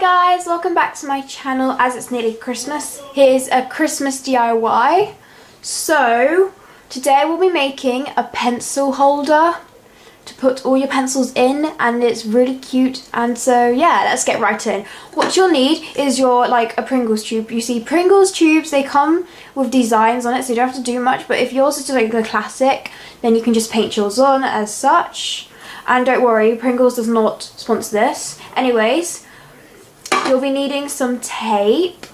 guys, welcome back to my channel. As it's nearly Christmas, here's a Christmas DIY. So today we'll be making a pencil holder to put all your pencils in, and it's really cute. And so yeah, let's get right in. What you'll need is your a Pringles tube. You see Pringles tubes, they come with designs on it, so you don't have to do much, but if yours is like the classic, then you can just paint yours on as such. And don't worry, Pringles does not sponsor this. Anyways, you'll be needing some tape,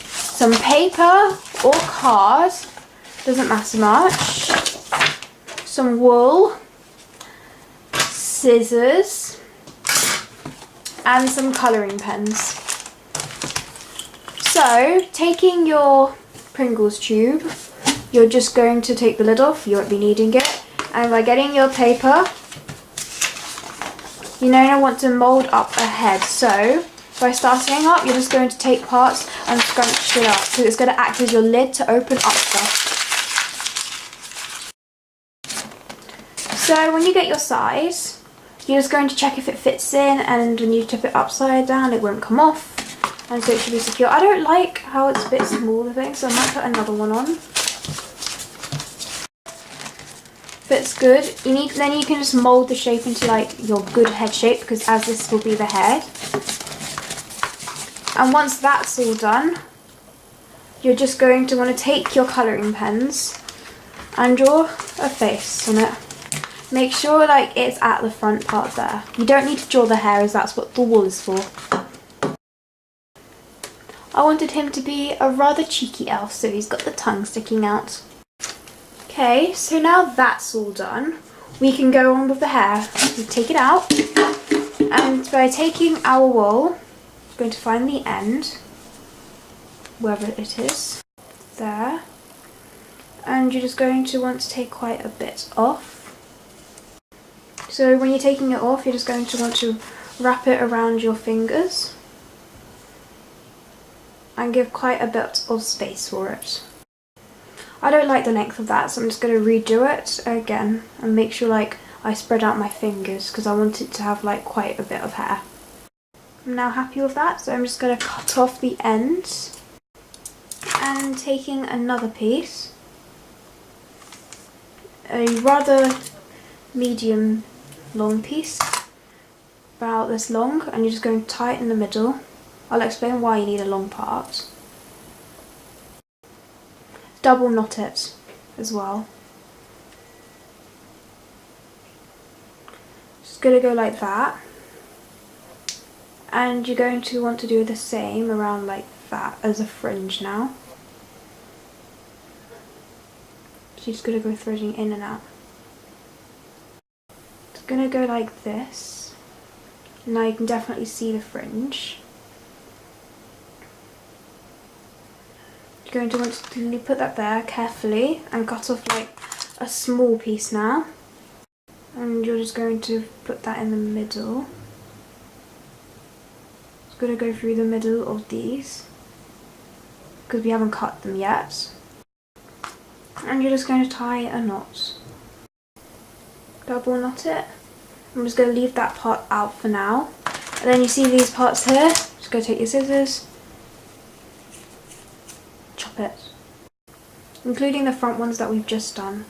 some paper or card, doesn't matter much, some wool, scissors, and some colouring pens. So, taking your Pringles tube, you're just going to take the lid off, you won't be needing it, and by getting your paper, you now want to mould up a head. So by starting up, you're just going to take parts and scrunch it up, so it's going to act as your lid to open up stuff. So when you get your size, you're just going to check if it fits in, and when you tip it upside down it won't come off, and so it should be secure. I don't like how it's a bit smaller thing, so I might put another one on. Fits good. Then you can just mould the shape into your good head shape, because as this will be the head. And once that's all done, you're just going to want to take your colouring pens and draw a face on it. Make sure it's at the front part there. You don't need to draw the hair, as that's what the wool is for. I wanted him to be a rather cheeky elf, so he's got the tongue sticking out. Okay, so now that's all done, we can go on with the hair. We take it out, and by taking our wool, we're going to find the end, wherever it is, there, and you're just going to want to take quite a bit off. So when you're taking it off, you're just going to want to wrap it around your fingers and give quite a bit of space for it. I don't like the length of that, so I'm just going to redo it again and make sure I spread out my fingers, because I want it to have quite a bit of hair. I'm now happy with that, so I'm just going to cut off the ends, and taking another piece, a rather medium long piece, about this long, and you're just going to tie it in the middle. I'll explain why you need a long part. Double knot it as well. Just going to go like that, and you're going to want to do the same around like that as a fringe now. So you're just going to go threading in and out. It's going to go like this. Now you can definitely see the fringe. You're going to want to put that there carefully and cut off a small piece now, and you're just going to put that in the middle. It's going to go through the middle of these because we haven't cut them yet, and you're just going to tie a knot, double knot it. I'm just going to leave that part out for now, and then you see these parts here, just go take your scissors, chop it, including the front ones that we've just done.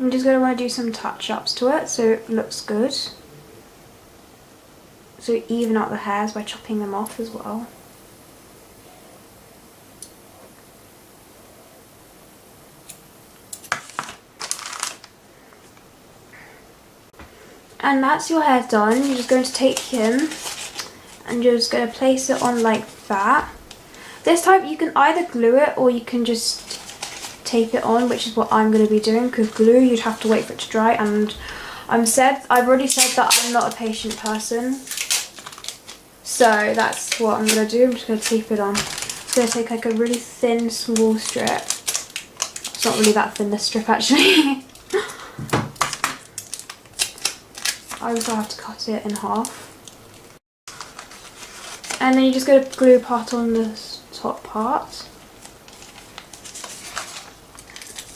I'm just going to want to do some touch-ups to it so it looks good, so even out the hairs by chopping them off as well. And that's your hair done. You're just going to take him and you're just going to place it on like that. This time you can either glue it or you can just tape it on, which is what I'm going to be doing, because glue you'd have to wait for it to dry, and I've already said that I'm not a patient person, so that's what I'm going to do. I'm just going to tape it on. I'm going to take a really thin small strip. It's not really that thin, this strip actually. I also have to cut it in half. And then you just go to glue part on the top part,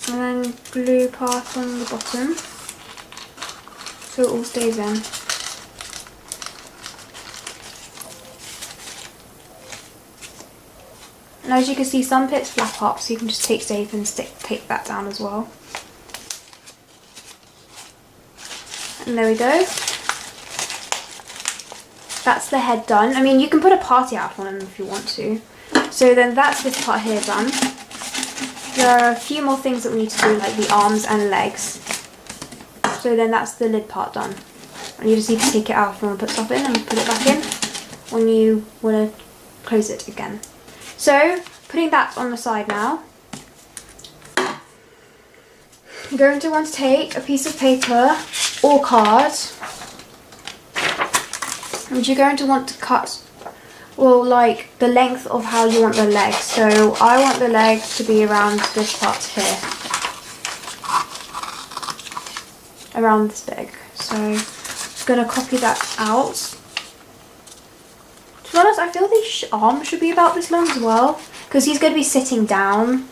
and then glue part on the bottom so it all stays in. And as you can see, some bits flap up, so you can just take tape and tape that down as well. And there we go. That's the head done. I mean, you can put a party out on them if you want to. So then that's this part here done. There are a few more things that we need to do, like the arms and legs. So then that's the lid part done. And you just need to take it out if you want to put stuff in, and put it back in when you want to close it again. So, putting that on the side now. You're going to want to take a piece of paper or card. And you're going to want to cut, well, like the length of how you want the legs. So I want the legs to be around this part here. Around this big. So I'm just going to copy that out. To be honest, I feel the arm should be about this long as well, because he's going to be sitting down.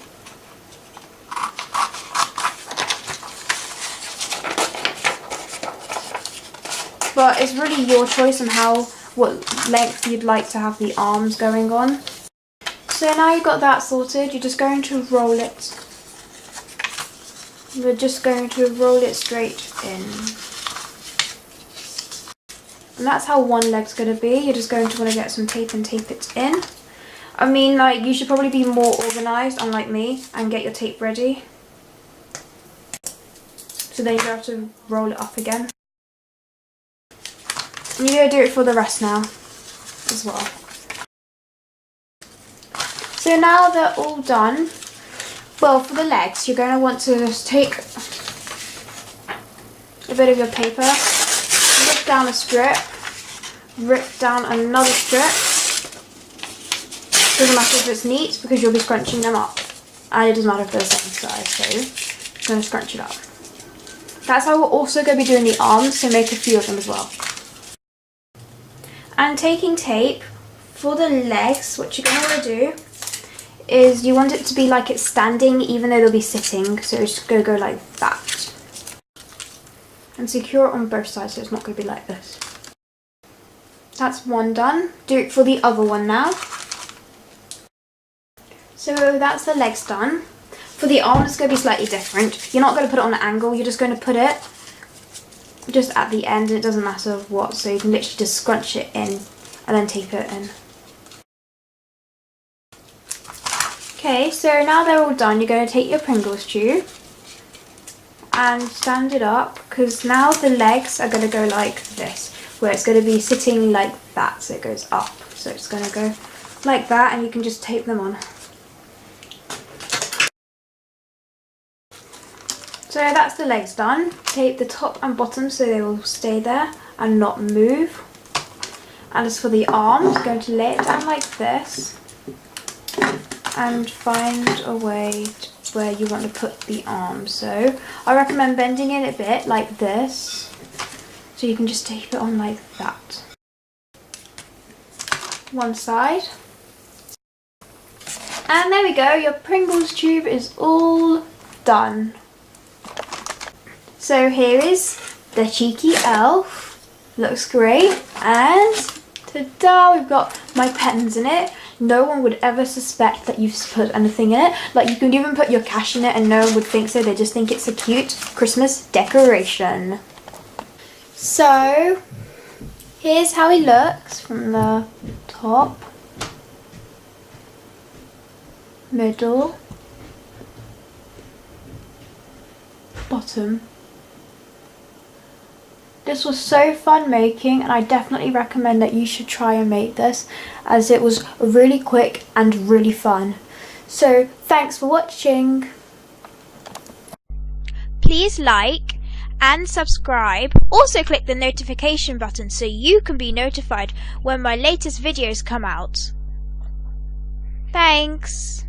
But it's really your choice on what length you'd like to have the arms going on. So now you've got that sorted, you're just going to roll it. We're just going to roll it straight in. And that's how one leg's going to be. You're just going to want to get some tape and tape it in. I mean, like, you should probably be more organised, unlike me, and get your tape ready. So then you don't have to roll it up again. And you're going to do it for the rest now as well. So now they're all done. Well, for the legs, you're going to want to just take a bit of your paper, rip down a strip, rip down another strip. Doesn't matter if it's neat, because you'll be scrunching them up. And it doesn't matter if they're the same size, so I'm going to scrunch it up. That's how we're also going to be doing the arms, so make a few of them as well. And taking tape for the legs, what you're going to want to do is you want it to be like it's standing even though they'll be sitting, so it's just going to go like that. And secure it on both sides, so it's not going to be like this. That's one done. Do it for the other one now. So that's the legs done. For the arm, it's going to be slightly different. You're not going to put it on an angle, you're just going to put it just at the end, and it doesn't matter what, so you can literally just scrunch it in and then tape it in. Okay, so now they're all done, you're going to take your Pringles tube and stand it up, because now the legs are going to go like this, where it's going to be sitting like that, so it goes up. So it's going to go like that, and you can just tape them on. So that's the legs done. Tape the top and bottom so they will stay there and not move. And as for the arms, going to lay it down like this and find a way to where you want to put the arms. So I recommend bending it a bit like this, so you can just tape it on like that. One side. And there we go, your Pringles tube is all done. So here is the cheeky elf. Looks great. And ta-da, we've got my pens in it. No one would ever suspect that you've put anything in it. Like, you can even put your cash in it and no one would think so. They just think it's a cute Christmas decoration. So here's how he looks from the top, middle, bottom. This was so fun making, and I definitely recommend that you should try and make this, as it was really quick and really fun. So thanks for watching. Please like and subscribe. Also click the notification button so you can be notified when my latest videos come out. Thanks.